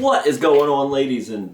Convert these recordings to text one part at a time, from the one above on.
What is going on, ladies and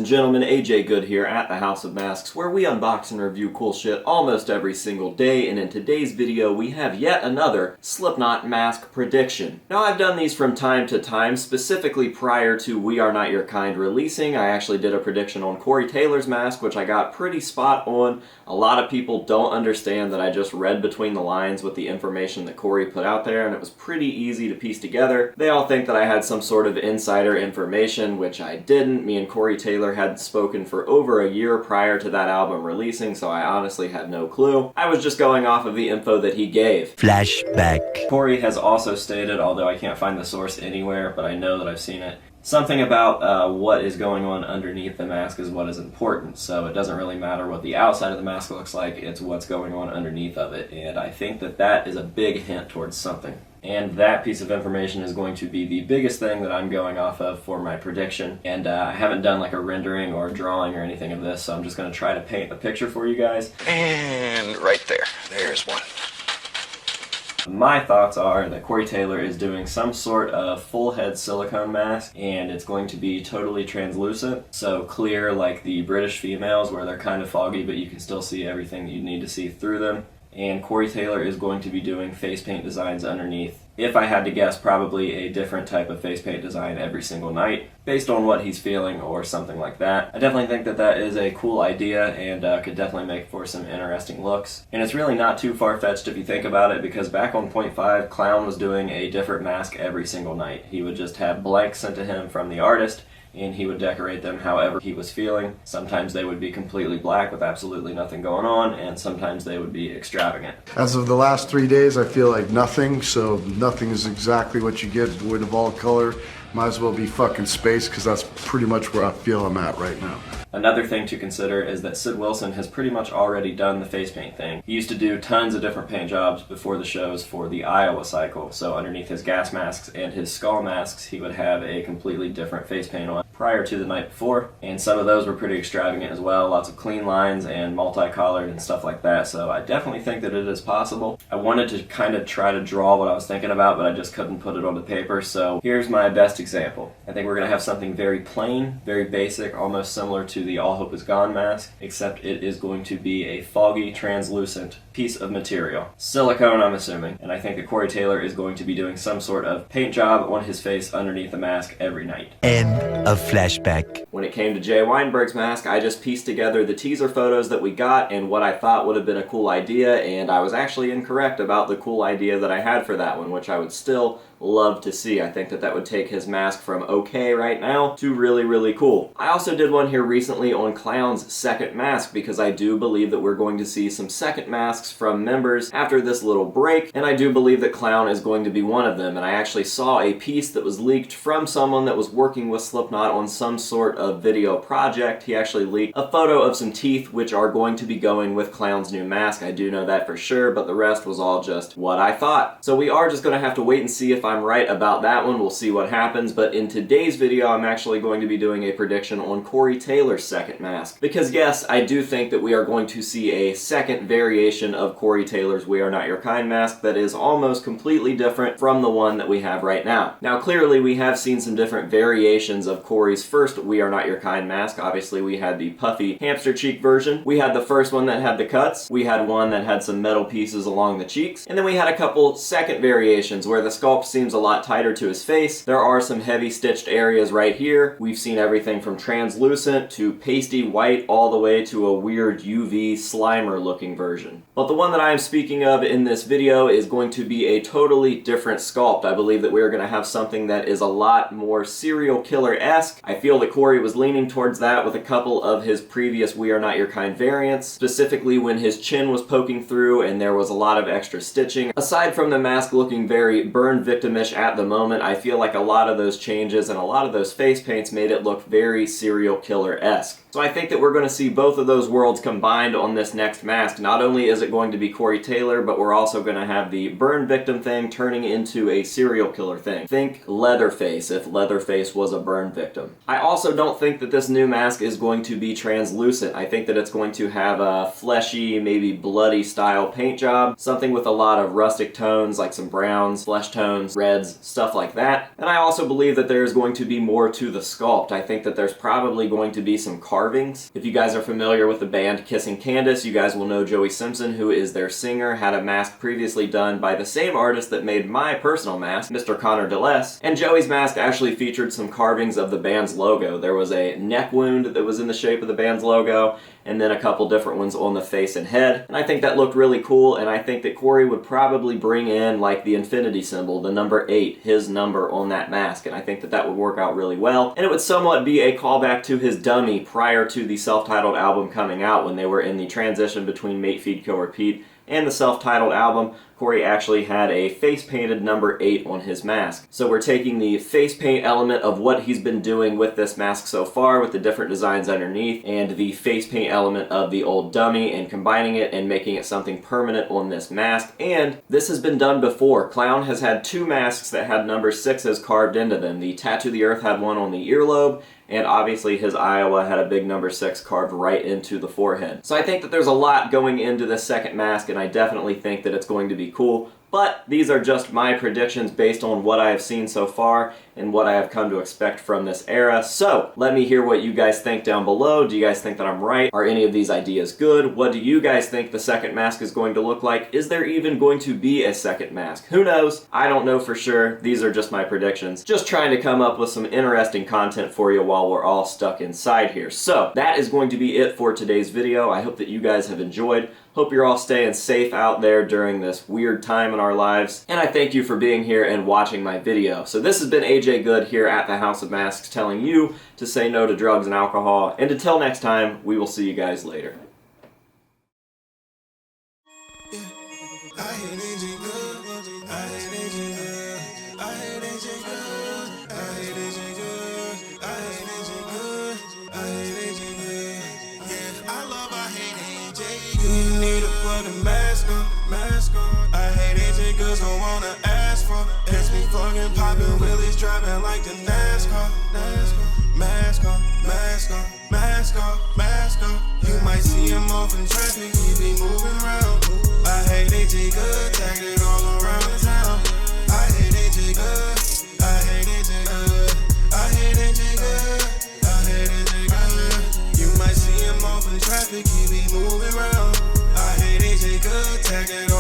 gentlemen? AJ Good here at the House of Masks, where we unbox and review cool shit almost every single day, and in today's video we have yet another Slipknot mask prediction. Now, I've done these from time to time, specifically prior to We Are Not Your Kind releasing. I actually did a prediction on Corey Taylor's mask, which I got pretty spot on. A lot of people don't understand that I just read between the lines with the information that Corey put out there, and it was pretty easy to piece together. They all think that I had some sort of insider information, which I didn't. Me and Corey Taylor had spoken for over a year prior to that album releasing, so I honestly had no clue. I was just going off of the info that he gave. Flashback. Corey has also stated, although I can't find the source anywhere, but I know that I've seen it, something about what is going on underneath the mask is what is important. So it doesn't really matter what the outside of the mask looks like, it's what's going on underneath of it. And I think that that is a big hint towards something. And that piece of information is going to be the biggest thing that I'm going off of for my prediction. And I haven't done like a rendering or a drawing or anything of this, so I'm just going to try to paint a picture for you guys. And right there, there's one. My thoughts are that Corey Taylor is doing some sort of full head silicone mask, and it's going to be totally translucent, so clear like the British females where they're kind of foggy but you can still see everything that you need to see through them. And Corey Taylor is going to be doing face paint designs underneath. If I had to guess, probably a different type of face paint design every single night, based on what he's feeling or something like that. I definitely think that that is a cool idea and could definitely make for some interesting looks. And it's really not too far-fetched if you think about it, because back on Point 5, Clown was doing a different mask every single night. He would just have blanks sent to him from the artist, and he would decorate them however he was feeling. Sometimes they would be completely black with absolutely nothing going on, and sometimes they would be extravagant. As of the last 3 days, I feel like nothing, so nothing is exactly what you get, void of all color. Might as well be fucking space, because that's pretty much where I feel I'm at right now. Another thing to consider is that Sid Wilson has pretty much already done the face paint thing. He used to do tons of different paint jobs before the shows for the Iowa cycle, so underneath his gas masks and his skull masks, he would have a completely different face paint on prior to the night before, and some of those were pretty extravagant as well, lots of clean lines and multicolored and stuff like that, so I definitely think that it is possible. I wanted to kind of try to draw what I was thinking about, but I just couldn't put it on the paper, so here's my best example. I think we're going to have something very plain, very basic, almost similar to the All Hope Is Gone mask, except it is going to be a foggy, translucent piece of material. Silicone, I'm assuming, and I think that Corey Taylor is going to be doing some sort of paint job on his face underneath the mask every night. End of flashback. When it came to Jay Weinberg's mask, I just pieced together the teaser photos that we got and what I thought would have been a cool idea, and I was actually incorrect about the cool idea that I had for that one, which I would still love to see. I think that that would take his mask from okay right now to really, really cool. I also did one here recently on Clown's second mask, because I do believe that we're going to see some second masks from members after this little break, and I do believe that Clown is going to be one of them. And I actually saw a piece that was leaked from someone that was working with Slipknot on some sort of video project. He actually leaked a photo of some teeth which are going to be going with Clown's new mask. I do know that for sure, but the rest was all just what I thought. So we are just going to have to wait and see if I'm right about that one. We'll see what happens, but in today's video I'm actually going to be doing a prediction on Corey Taylor's second mask, because yes, I do think that we are going to see a second variation of Corey Taylor's We Are Not Your Kind mask that is almost completely different from the one that we have right now. Now clearly we have seen some different variations of Corey's first We Are Not Your Kind mask. Obviously we had the puffy hamster cheek version, we had the first one that had the cuts, we had one that had some metal pieces along the cheeks, and then we had a couple second variations where the sculpt seems a lot tighter to his face. There are some heavy stitched areas right here. We've seen everything from translucent to pasty white all the way to a weird UV Slimer looking version. But the one that I am speaking of in this video is going to be a totally different sculpt. I believe that we are going to have something that is a lot more serial killer-esque. I feel that Corey was leaning towards that with a couple of his previous We Are Not Your Kind variants, specifically when his chin was poking through and there was a lot of extra stitching. Aside from the mask looking very burn victimish at the moment, I feel like a lot of those changes and a lot of those face paints made it look very serial killer-esque. So I think that we're going to see both of those worlds combined on this next mask. Not only is it going to be Corey Taylor, but we're also going to have the burn victim thing turning into a serial killer thing. Think Leatherface if Leatherface was a burn victim. I also don't think that this new mask is going to be translucent. I think that it's going to have a fleshy, maybe bloody style paint job. Something with a lot of rustic tones, like some browns, flesh tones, blues, reds, stuff like that. And I also believe that there's going to be more to the sculpt. I think that there's probably going to be some carvings. If you guys are familiar with the band Kissing Candace, you guys will know Joey Simpson, who is their singer, had a mask previously done by the same artist that made my personal mask, Mr. Connor DeLess. And Joey's mask actually featured some carvings of the band's logo. There was a neck wound that was in the shape of the band's logo, and then a couple different ones on the face and head. And I think that looked really cool, and I think that Corey would probably bring in like the infinity symbol, the number 8, his number on that mask, and I think that that would work out really well. And it would somewhat be a callback to his dummy prior to the self-titled album coming out, when they were in the transition between Mate, Feed, Kill, Repeat and the self-titled album. Corey actually had a face painted number 8 on his mask. So we're taking the face paint element of what he's been doing with this mask so far, with the different designs underneath, and the face paint element of the old dummy, and combining it and making it something permanent on this mask. And this has been done before. Clown has had 2 masks that had number 6s carved into them. The Tattoo the Earth had one on the earlobe, and obviously his Iowa had a big number 6 carved right into the forehead. So I think that there's a lot going into this second mask, and I definitely think that it's going to be cool. But these are just my predictions based on what I have seen so far and what I have come to expect from this era. So let me hear what you guys think down below. Do you guys think that I'm right? Are any of these ideas good? What do you guys think the second mask is going to look like? Is there even going to be a second mask? Who knows? I don't know for sure. These are just my predictions. Just trying to come up with some interesting content for you while we're all stuck inside here. So that is going to be it for today's video. I hope that you guys have enjoyed. Hope you're all staying safe out there during this weird time in our lives. And I thank you for being here and watching my video. So this has been AJ Good here at the House of Masks, telling you to say no to drugs and alcohol. And until next time, we will see you guys later. You need to put a mask on. I hate AJ girls don't wanna ask for. It's me fucking poppin' wheelies, driving like the NASCAR. Mask on, mask on, mask on, mask on. You might see him off in traffic, he be moving around. I hate AJ good, tagged it all around the town. I hate AJ good, I hate AJ good, I hate AJ good, I hate AJ good. You might see him off in traffic, he be moving around. I hate AJ good, tagged it